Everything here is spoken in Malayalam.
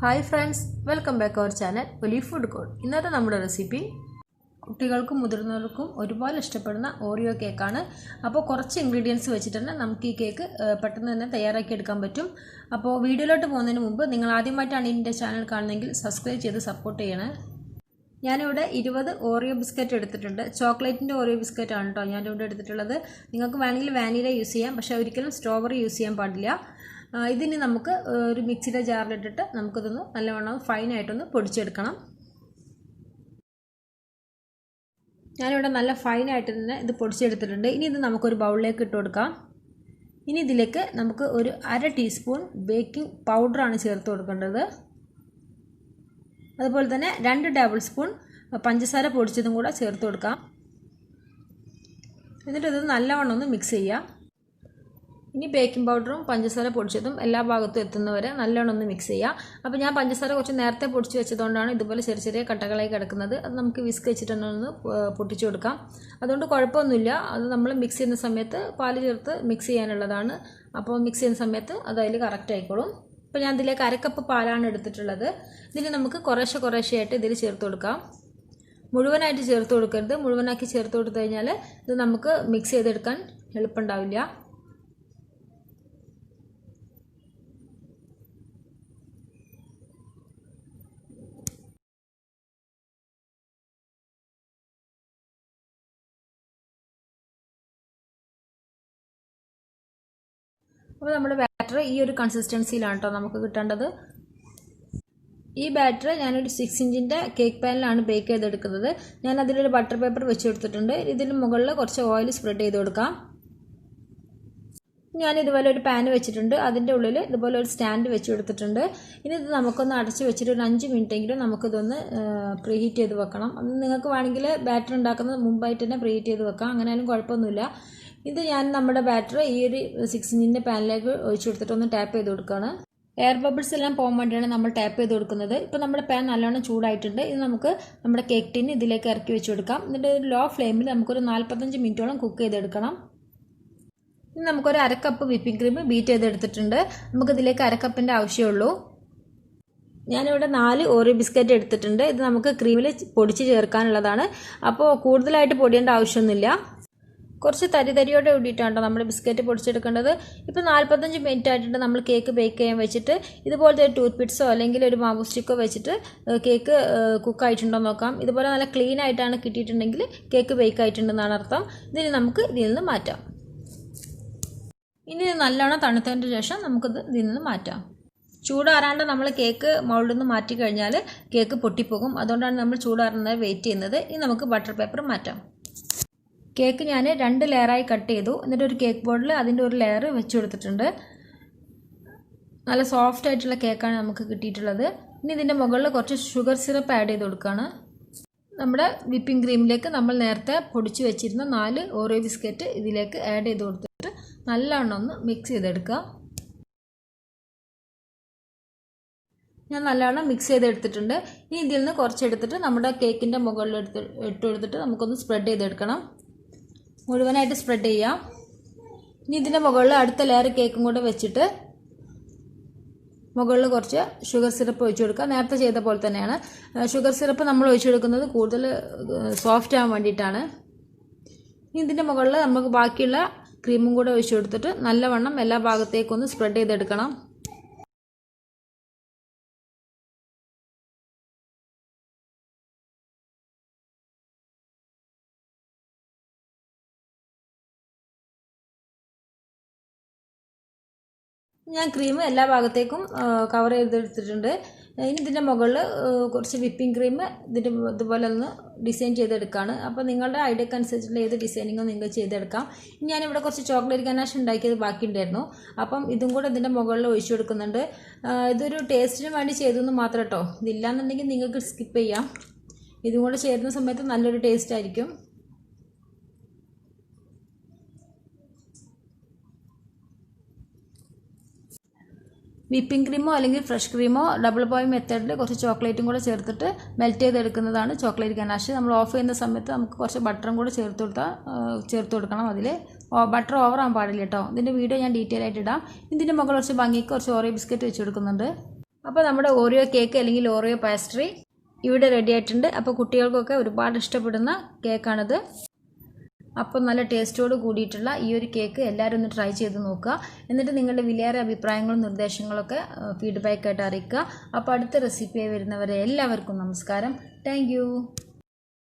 Hi friends, welcome back our channel ഒലി ഫുഡ് കോഡ്. ഇന്നത്തെ നമ്മുടെ റെസിപ്പി കുട്ടികൾക്കും മുതിർന്നവർക്കും ഒരുപാട് ഇഷ്ടപ്പെടുന്ന ഓറിയോ കേക്കാണ്. അപ്പോൾ കുറച്ച് ഇൻഗ്രീഡിയൻസ് വെച്ചിട്ട് തന്നെ നമുക്ക് ഈ കേക്ക് പെട്ടെന്ന് തന്നെ തയ്യാറാക്കി എടുക്കാൻ പറ്റും. അപ്പോൾ വീഡിയോയിലോട്ട് പോകുന്നതിന് മുമ്പ് നിങ്ങൾ ആദ്യമായിട്ടാണ് എൻ്റെ ചാനൽ കാണുന്നതെങ്കിൽ സബ്സ്ക്രൈബ് ചെയ്ത് സപ്പോർട്ട് ചെയ്യണേ. ഞാനിവിടെ 20 ഓറിയോ ബിസ്ക്കറ്റ് എടുത്തിട്ടുണ്ട്. ചോക്ലേറ്റിൻ്റെ ഓറിയോ ബിസ്ക്കറ്റ് ആണ് കേട്ടോ ഞാനിവിടെ എടുത്തിട്ടുള്ളത്. നിങ്ങൾക്ക് വേണമെങ്കിൽ വാനില യൂസ് ചെയ്യാം, പക്ഷേ ഒരിക്കലും സ്ട്രോബെറി യൂസ് ചെയ്യാൻ പാടില്ല. ഇതിന് നമുക്ക് ഒരു മിക്സിയുടെ ജാറിലിട്ടിട്ട് നമുക്കിതൊന്ന് നല്ലവണ്ണം ഫൈനായിട്ടൊന്ന് പൊടിച്ചെടുക്കണം. ഞാനിവിടെ നല്ല ഫൈനായിട്ട് തന്നെ ഇത് പൊടിച്ചെടുത്തിട്ടുണ്ട്. ഇനി ഇത് നമുക്കൊരു ബൗളിലേക്ക് ഇട്ട് കൊടുക്കാം. ഇനി ഇതിലേക്ക് നമുക്ക് ഒരു 1/2 ടീസ്പൂൺ ബേക്കിംഗ് പൗഡറാണ് ചേർത്ത് കൊടുക്കേണ്ടത്. അതുപോലെ തന്നെ 2 ടേബിൾ സ്പൂൺ പഞ്ചസാര പൊടിച്ചതും കൂടെ ചേർത്ത് കൊടുക്കാം. എന്നിട്ട് ഇത് നല്ലവണ്ണം ഒന്ന് മിക്സ് ചെയ്യാം. ഇനി ബേക്കിംഗ് പൗഡറും പഞ്ചസാര പൊടിച്ചതും എല്ലാ ഭാഗത്തും എത്തുന്നവരെ നല്ലോണം ഒന്ന് മിക്സ് ചെയ്യാം. അപ്പോൾ ഞാൻ പഞ്ചസാര കുറച്ച് നേരത്തെ പൊടിച്ച് വെച്ചതുകൊണ്ടാണ് ഇതുപോലെ ചെറിയ ചെറിയ കട്ടകളായി കിടക്കുന്നത്. അത് നമുക്ക് വിസ്ക് വെച്ചിട്ടൊന്ന് പൊട്ടിച്ചു കൊടുക്കാം. അതുകൊണ്ട് കുഴപ്പമൊന്നുമില്ല. അത് നമ്മൾ മിക്സ് ചെയ്യുന്ന സമയത്ത് പാല് ചേർത്ത് മിക്സ് ചെയ്യാനുള്ളതാണ്. അപ്പോൾ മിക്സ് ചെയ്യുന്ന സമയത്ത് അത് അതിൽ കറക്റ്റ് ആയിക്കോളും. അപ്പോൾ ഞാൻ ഇതിലേക്ക് 1/2 കപ്പ് പാലാണ് എടുത്തിട്ടുള്ളത്. ഇതിന് നമുക്ക് കുറേശ്ശെയായിട്ട് ഇതിൽ ചേർത്ത് കൊടുക്കാം. മുഴുവനായിട്ട് ചേർത്ത് കൊടുക്കരുത്. മുഴുവനാക്കി ചേർത്ത് കൊടുത്തു കഴിഞ്ഞാൽ ഇത് നമുക്ക് മിക്സ് ചെയ്തെടുക്കാൻ എളുപ്പമുണ്ടാവില്ല. അപ്പോൾ നമ്മുടെ ബാറ്റർ ഈ ഒരു കൺസിസ്റ്റൻസിയിലാണ് കേട്ടോ നമുക്ക് കിട്ടേണ്ടത്. ഈ ബാറ്റർ ഞാനൊരു 6 ഇഞ്ചിൻ്റെ കേക്ക് പാനിലാണ് ബേക്ക് ചെയ്തെടുക്കുന്നത്. ഞാൻ അതിലൊരു ബട്ടർ പേപ്പർ വെച്ച് കൊടുത്തിട്ടുണ്ട്. ഇതിന് മുകളിൽ കുറച്ച് ഓയിൽ സ്പ്രെഡ് ചെയ്ത് കൊടുക്കാം. ഞാൻ ഇതുപോലെ ഒരു പാൻ വെച്ചിട്ടുണ്ട്. അതിൻ്റെ ഉള്ളിൽ ഇതുപോലെ ഒരു സ്റ്റാൻഡ് വെച്ച് കൊടുത്തിട്ടുണ്ട്. ഇനി ഇത് നമുക്കൊന്ന് അടച്ച് വെച്ചിട്ട് ഒരു 5 മിനിറ്റെങ്കിലും നമുക്കിതൊന്ന് പ്രീഹീറ്റ് ചെയ്ത് വെക്കണം. അത് നിങ്ങൾക്ക് വേണമെങ്കിൽ ബാറ്റർ ഉണ്ടാക്കുന്നത് മുമ്പായിട്ട് തന്നെ പ്രീഹീറ്റ് ചെയ്ത് വെക്കാം. അങ്ങനെയാലും കുഴപ്പമൊന്നുമില്ല. ഇത് ഞാൻ നമ്മുടെ ബാറ്റർ ഈ ഒരു 6 ഇഞ്ചിൻ്റെ പാനിലേക്ക് ഒഴിച്ചു കൊടുത്തിട്ട് ഒന്ന് ടാപ്പ് ചെയ്ത് കൊടുക്കുകയാണ്. എയർ ബബിൾസ് എല്ലാം പോകാൻ വേണ്ടിയാണ് നമ്മൾ ടാപ്പ് ചെയ്ത് കൊടുക്കുന്നത്. ഇപ്പോൾ നമ്മുടെ പാൻ നല്ലോണം ചൂടായിട്ടുണ്ട്. ഇത് നമുക്ക് നമ്മുടെ കേക്ക് ടിന് ഇതിലേക്ക് ഇറക്കി വെച്ച് കൊടുക്കാം. എന്നിട്ട് ഒരു ലോ ഫ്ലെയിമിൽ നമുക്കൊരു 45 മിനിറ്റോളം കുക്ക് ചെയ്തെടുക്കണം. ഇനി നമുക്കൊരു 1/2 കപ്പ് വിപ്പിംഗ് ക്രീം ബീറ്റ് ചെയ്തെടുത്തിട്ടുണ്ട്. നമുക്കിതിലേക്ക് 1/2 കപ്പിൻ്റെ ആവശ്യമുള്ളൂ. ഞാനിവിടെ 4 ഓറിയോ ബിസ്ക്കറ്റ് എടുത്തിട്ടുണ്ട്. ഇത് നമുക്ക് ക്രീമിൽ പൊടിച്ച് ചേർക്കാനുള്ളതാണ്. അപ്പോൾ കൂടുതലായിട്ട് പൊടിയേണ്ട ആവശ്യമൊന്നുമില്ല. കുറച്ച് തരിയോടെ കൂടിയിട്ടാണ് നമ്മൾ ബിസ്ക്കറ്റ് പൊടിച്ചെടുക്കേണ്ടത്. ഇപ്പോൾ 45 മിനിറ്റ് ആയിട്ടുണ്ട് നമ്മൾ കേക്ക് ബേക്ക് ചെയ്യാൻ വെച്ചിട്ട്. ഇതുപോലത്തെ ഒരു ടൂത്ത് പിക്സോ അല്ലെങ്കിൽ ഒരു മാവോ സ്റ്റിക്കോ വെച്ചിട്ട് കേക്ക് കുക്കായിട്ടുണ്ടോ നോക്കാം. ഇതുപോലെ നല്ല ക്ലീൻ ആയിട്ടാണ് കിട്ടിയിട്ടുണ്ടെങ്കിൽ കേക്ക് ബേക്ക് ആയിട്ടുണ്ടെന്നാണ് അർത്ഥം. ഇതിന് നമുക്ക് ഇതിൽ നിന്ന് മാറ്റാം. ഇനി നല്ലോണം തണുത്തതിന് ശേഷം നമുക്കിത് ഇതിൽ നിന്ന് മാറ്റാം. ചൂടാറാണ്ട് നമ്മൾ കേക്ക് മൗൾഡിൽ നിന്ന് മാറ്റി കഴിഞ്ഞാൽ കേക്ക് പൊട്ടിപ്പോകും. അതുകൊണ്ടാണ് നമ്മൾ ചൂടാറുന്നത് വെയിറ്റ് ചെയ്യുന്നത്. ഇനി നമുക്ക് ബട്ടർ പേപ്പർ മാറ്റാം. കേക്ക് ഞാൻ 2 ലെയറായി കട്ട് ചെയ്തു. എന്നിട്ട് ഒരു കേക്ക് ബോർഡിൽ അതിൻ്റെ ഒരു ലെയർ വെച്ച് കൊടുത്തിട്ടുണ്ട്. നല്ല സോഫ്റ്റ് ആയിട്ടുള്ള കേക്കാണ് നമുക്ക് കിട്ടിയിട്ടുള്ളത്. ഇനി ഇതിൻ്റെ മുകളിൽ കുറച്ച് ഷുഗർ സിറപ്പ് ആഡ് ചെയ്ത് കൊടുക്കുകയാണ്. നമ്മുടെ വിപ്പിംഗ് ക്രീമിലേക്ക് നമ്മൾ നേരത്തെ പൊടിച്ച് വെച്ചിരുന്ന 4 ഓറിയോ ബിസ്ക്കറ്റ് ഇതിലേക്ക് ആഡ് ചെയ്ത് കൊടുത്തിട്ട് നല്ലവണ്ണം ഒന്ന് മിക്സ് ചെയ്തെടുക്കുക. ഞാൻ നല്ലവണ്ണം മിക്സ് ചെയ്തെടുത്തിട്ടുണ്ട്. ഇനി ഇതിൽ നിന്ന് കുറച്ചെടുത്തിട്ട് നമ്മുടെ കേക്കിൻ്റെ മുകളിൽ ഇട്ട് കൊടുത്തിട്ട് നമുക്കൊന്ന് സ്പ്രെഡ് ചെയ്തെടുക്കണം. മുഴുവനായിട്ട് സ്പ്രെഡ് ചെയ്യാം. ഇനി ഇതിൻ്റെ മുകളിൽ അടുത്ത ലെയർ കേക്കും കൂടെ വെച്ചിട്ട് മുകളിൽ കുറച്ച് ഷുഗർ സിറപ്പ് ഒഴിച്ചു കൊടുക്കുക. നേരത്തെ ചെയ്ത പോലെ തന്നെയാണ്. ഷുഗർ സിറപ്പ് നമ്മൾ ഒഴിച്ചു കൊടുക്കുന്നത് കൂടുതൽ സോഫ്റ്റ് ആവാൻ വേണ്ടിയിട്ടാണ്. ഇനി ഇതിൻ്റെ മുകളിൽ നമുക്ക് ബാക്കിയുള്ള ക്രീമും കൂടെ ഒഴിച്ചു കൊടുത്തിട്ട് നല്ലവണ്ണം എല്ലാ ഭാഗത്തേക്കും ഒന്ന് സ്പ്രെഡ് ചെയ്തെടുക്കണം. ഞാൻ ക്രീം എല്ലാ ഭാഗത്തേക്കും കവർ ചെയ്തെടുത്തിട്ടുണ്ട്. ഇനി ഇതിൻ്റെ മുകളിൽ കുറച്ച് വിപ്പിംഗ് ക്രീം ഇതുപോലെ ഒന്ന് ഡിസൈൻ ചെയ്തെടുക്കുകയാണ്. അപ്പോൾ നിങ്ങളുടെ ഐഡിയക്ക് അനുസരിച്ചുള്ള ഏത് ഡിസൈനിങ്ങോ നിങ്ങൾക്ക് ചെയ്തെടുക്കാം. ഞാനിവിടെ കുറച്ച് ചോക്ലേറ്റ് ഗനാഷ് ഉണ്ടാക്കിയത് ബാക്കിയുണ്ടായിരുന്നു. അപ്പം ഇതും കൂടെ ഇതിൻ്റെ മുകളിൽ ഒഴിച്ചു കൊടുക്കുന്നുണ്ട്. ഇതൊരു ടേസ്റ്റിന് വേണ്ടി ചെയ്തെന്ന് മാത്രം കേട്ടോ. ഇതില്ലാന്നുണ്ടെങ്കിൽ നിങ്ങൾക്ക് സ്കിപ്പ് ചെയ്യാം. ഇതും കൂടെ ചേരുന്ന സമയത്ത് നല്ലൊരു ടേസ്റ്റ് ആയിരിക്കും. വിപ്പിംഗ് ക്രീമോ അല്ലെങ്കിൽ ഫ്രഷ് ക്രീമോ ഡബിൾ ബോയിലിംഗ് മെത്തേഡിൽ കുറച്ച് ചോക്ലേറ്റും കൂടെ ചേർത്തിട്ട് മെൽറ്റ് ചെയ്തെടുക്കുന്നതാണ് ചോക്ലേറ്റ് ഗനാഷ്. നമ്മൾ ഓഫ് ചെയ്യുന്ന സമയത്ത് നമുക്ക് കുറച്ച് ബട്ടറും കൂടെ ചേർത്ത് കൊടുക്കണം. അതിൽ ബട്ടർ ഓവർ ആകാൻ പാടില്ല കേട്ടോ. ഇതിൻ്റെ വീഡിയോ ഞാൻ ഡീറ്റെയിൽ ആയിട്ട് ഇടാം. ഇതിൻ്റെ മുകളിൽ കുറച്ച് ഭംഗിക്ക് കുറച്ച് ഓറിയോ ബിസ്ക്കറ്റ് വെച്ച് കൊടുക്കുന്നുണ്ട്. അപ്പോൾ നമ്മുടെ ഓറിയോ കേക്ക് അല്ലെങ്കിൽ ഓറിയോ പാസ്ട്രി ഇവിടെ റെഡി ആയിട്ടുണ്ട്. അപ്പോൾ കുട്ടികൾക്കൊക്കെ ഒരുപാട് ഇഷ്ടപ്പെടുന്ന കേക്കാണിത്. അപ്പോൾ നല്ല ടേസ്റ്റോട് കൂടിയിട്ടുള്ള ഈ ഒരു കേക്ക് എല്ലാവരും ഒന്ന് ട്രൈ ചെയ്ത് നോക്കുക. എന്നിട്ട് നിങ്ങളുടെ വിലയേറിയ അഭിപ്രായങ്ങളും നിർദ്ദേശങ്ങളൊക്കെ ഫീഡ്ബാക്കായിട്ട് അറിയിക്കുക. അപ്പോൾ അടുത്ത റെസിപ്പിയായി വരുന്നവരെ എല്ലാവർക്കും നമസ്കാരം. താങ്ക്